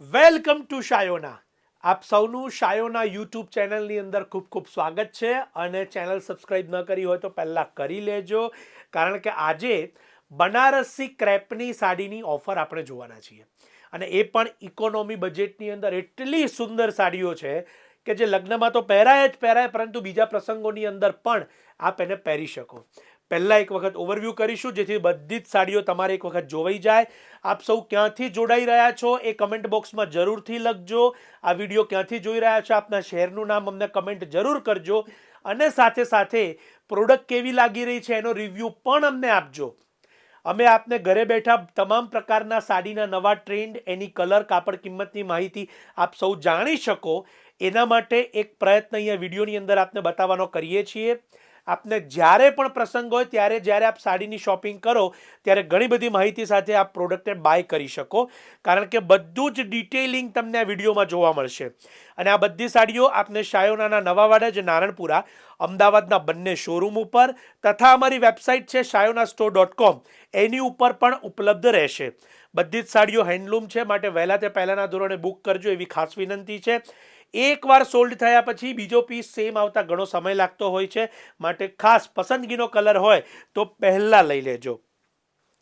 Welcome to Shayona. આપ સૌનું Shayona YouTube ચેનલની અંદર ખૂબ ખૂબ સ્વાગત છે. અને ચેનલ સબસ્ક્રાઈબ ન કરી હોય તો પહેલાં કરી લેજો, કારણ કે આજે બનારસી ક્રેપની સાડીની ઓફર આપણે જોવાના છીએ. અને એ પણ ઇકોનોમી બજેટની અંદર એટલી સુંદર સાડીઓ છે કે જે લગ્નમાં તો પહેરાય જ પહેરાય, પરંતુ બીજા પ્રસંગોની અંદર પણ આપ એને પહેરી શકો. પહેલાં એક વખત ઓવરવ્યૂ કરીશું, જેથી બધી જ સાડીઓ તમારે એક વખત જોવાઈ જાય. આપ સૌ ક્યાંથી જોડાઈ રહ્યા છો એ કમેન્ટ બોક્સમાં જરૂરથી લખજો. આ વિડીયો ક્યાંથી જોઈ રહ્યા છો, આપના શહેરનું નામ અમને કમેન્ટ જરૂર કરજો. અને સાથે સાથે પ્રોડક્ટ કેવી લાગી રહી છે એનો રિવ્યૂ પણ અમને આપજો. અમે આપને ઘરે બેઠા તમામ પ્રકારના સાડીના નવા ટ્રેન્ડ, એની કલર, કાપડ, કિંમતની માહિતી આપ સૌ જાણી શકો, એના માટે એક પ્રયત્ન અહીંયા વિડીયોની અંદર આપને બતાવવાનો કરીએ છીએ. આપને જ્યારે પણ પ્રસંગ હોય ત્યારે જ્યારે આપ સાડીની શોપિંગ કરો ત્યારે ઘણી બધી માહિતી સાથે આપ પ્રોડક્ટને બાય કરી શકો, કારણ કે બધું જ ડિટેલિંગ તમને આ વિડીયોમાં જોવા મળશે. અને આ બધી સાડીઓ આપને શાયોનાના નવાવાડા, જે નારણપુરા, અમદાવાદના બંને શોરૂમ ઉપર તથા અમારી વેબસાઇટ છે shayonastore.com, એની ઉપર પણ ઉપલબ્ધ રહેશે. બધી જ સાડીઓ હેન્ડલૂમ છે, માટે વહેલા તે પહેલાંના ધોરણે બુક કરજો એવી ખાસ વિનંતી છે. એકવાર સોલ્ડ થયા પછી બીજો પીસ સેમ આવતા ઘણો સમય લાગતો હોય છે, માટે ખાસ પસંદગીનો કલર હોય તો પહેલાં લઈ લેજો.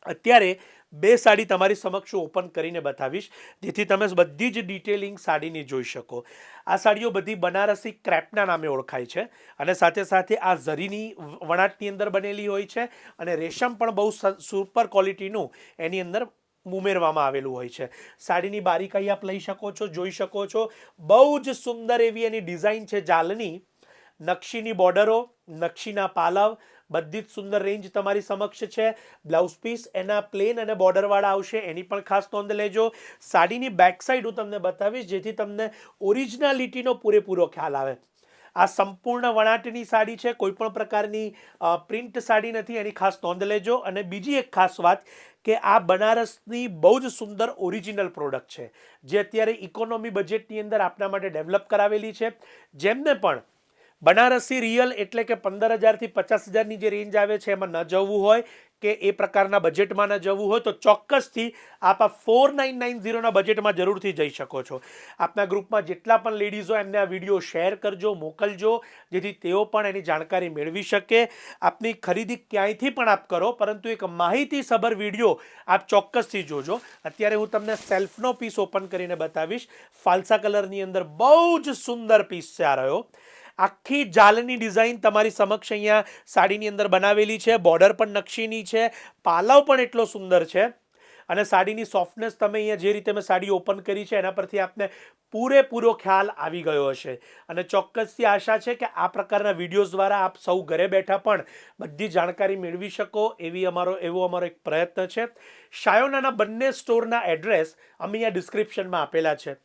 અત્યારે બે સાડી તમારી સમક્ષ ઓપન કરીને બતાવીશ, જેથી તમે બધી જ ડિટેલિંગ સાડીની જોઈ શકો. આ સાડીઓ બધી બનારસી ક્રેપના નામે ઓળખાય છે, અને સાથે સાથે આ ઝરીની વણાટની અંદર બનેલી હોય છે, અને રેશમ પણ બહુ સુપર ક્વોલિટીનું એની અંદર ઉમેરવામાં આવેલું હોય છે. સાડીની બારીકાઈ આપ લઈ શકો છો, જોઈ શકો છો. બહુ જ સુંદર એવી એની ડિઝાઇન છે. જાલની નકશીની બોર્ડરો, નકશીના પાલવ, બધી જ સુંદર રેન્જ તમારી સમક્ષ છે. બ્લાઉઝ પીસ એના પ્લેન અને બોર્ડરવાળા આવશે, એની પણ ખાસ નોંધ લેજો. સાડીની બેક સાઈડ હું તમને બતાવીશ, જેથી તમને ઓરિજિનાલિટીનો પૂરેપૂરો ખ્યાલ આવે. આ સંપૂર્ણ વણાટની સાડી છે, કોઈ પણ પ્રકારની પ્રિન્ટ સાડી નથી, એની ખાસ નોંધ લેજો. અને બીજી એક ખાસ વાત કે આ બનારસની બહુ જ સુંદર ઓરિજિનલ પ્રોડક્ટ છે, જે અત્યારે ઇકોનોમી બજેટની અંદર આપણા માટે ડેવલપ કરાવેલી છે. જેમને પણ બનારસી રિયલ એટલે કે 15,000 થી 50,000ની જે રેન્જ આવે છે એમાં ન જવું હોય, કે એ પ્રકારના બજેટમાં ન જવું હોય, તો ચોક્કસથી આપ આ 4990ના બજેટમાં જરૂરથી જઈ શકો છો. આપના ગ્રુપમાં જેટલા પણ લેડીઝ હોય એમને આ વિડીયો શેર કરજો, મોકલજો, જેથી તેઓ પણ એની જાણકારી મેળવી શકે. આપની ખરીદી ક્યાંયથી પણ આપ કરો, પરંતુ એક માહિતીસભર વિડીયો આપ ચોક્કસથી જોજો. અત્યારે હું તમને સેલ્ફનો પીસ ઓપન કરીને બતાવીશ. ફાલસા કલરની અંદર બહુ જ સુંદર પીસ છે આ રહ્યો. આખી જાલની ડિઝાઇન તમારી સમક્ષ અહીંયા સાડીની અંદર બનાવેલી છે. બોર્ડર પણ નકશીની છે, પાલવ પણ એટલો સુંદર છે. અને સાડીની સોફ્ટનેસ તમે અહીંયા જે રીતે મેં સાડી ઓપન કરી છે એના પરથી આપને પૂરેપૂરો ખ્યાલ આવી ગયો હશે. અને ચોક્કસથી આશા છે કે આ પ્રકારના વિડીયોઝ દ્વારા આપ સૌ ઘરે બેઠા પણ બધી જાણકારી મેળવી શકો, એવો અમારો એક પ્રયત્ન છે. શાયોનાના બંને સ્ટોરના એડ્રેસ અમે અહીંયા ડિસ્ક્રિપ્શનમાં આપેલા છે.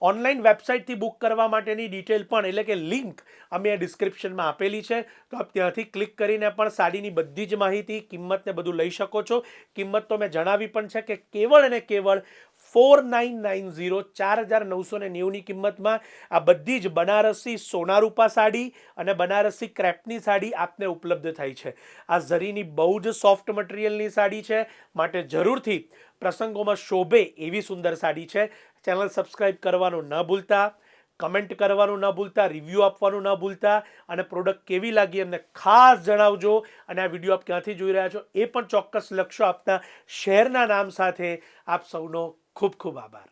ઓનલાઈન વેબસાઇટથી બુક કરવા માટેની ડિટેલ પણ, એટલે કે લિંક અમે આ ડિસ્ક્રિપ્શનમાં આપેલી છે, તો આપ ત્યાંથી ક્લિક કરીને પણ સાડીની બધી જ માહિતી, કિંમતને બધું લઈ શકો છો. કિંમત તો મેં જણાવી પણ છે કે કેવળ અને કેવળ 4990, 4,990ની કિંમતમાં આ બધી જ બનારસી સોનારૂપા સાડી અને બનારસી ક્રેપની સાડી આપને ઉપલબ્ધ થાય છે. આ ઝરીની બહુ જ સોફ્ટ મટીરિયલની સાડી છે, માટે જરૂરથી પ્રસંગોમાં શોભે એવી સુંદર સાડી છે. ચેનલ સબસ્ક્રાઈબ કરવાનું ન ભૂલતા, કમેન્ટ કરવાનું ન ભૂલતા, રિવ્યૂ આપવાનું ન ભૂલતા, અને પ્રોડક્ટ કેવી લાગી એમને ખાસ જણાવજો. અને આ વિડીયો આપ ક્યાંથી જોઈ રહ્યા છો એ પણ ચોક્કસ લખશો આપના શહેરના નામ સાથે. આપ સૌનો ખૂબ ખૂબ આભાર.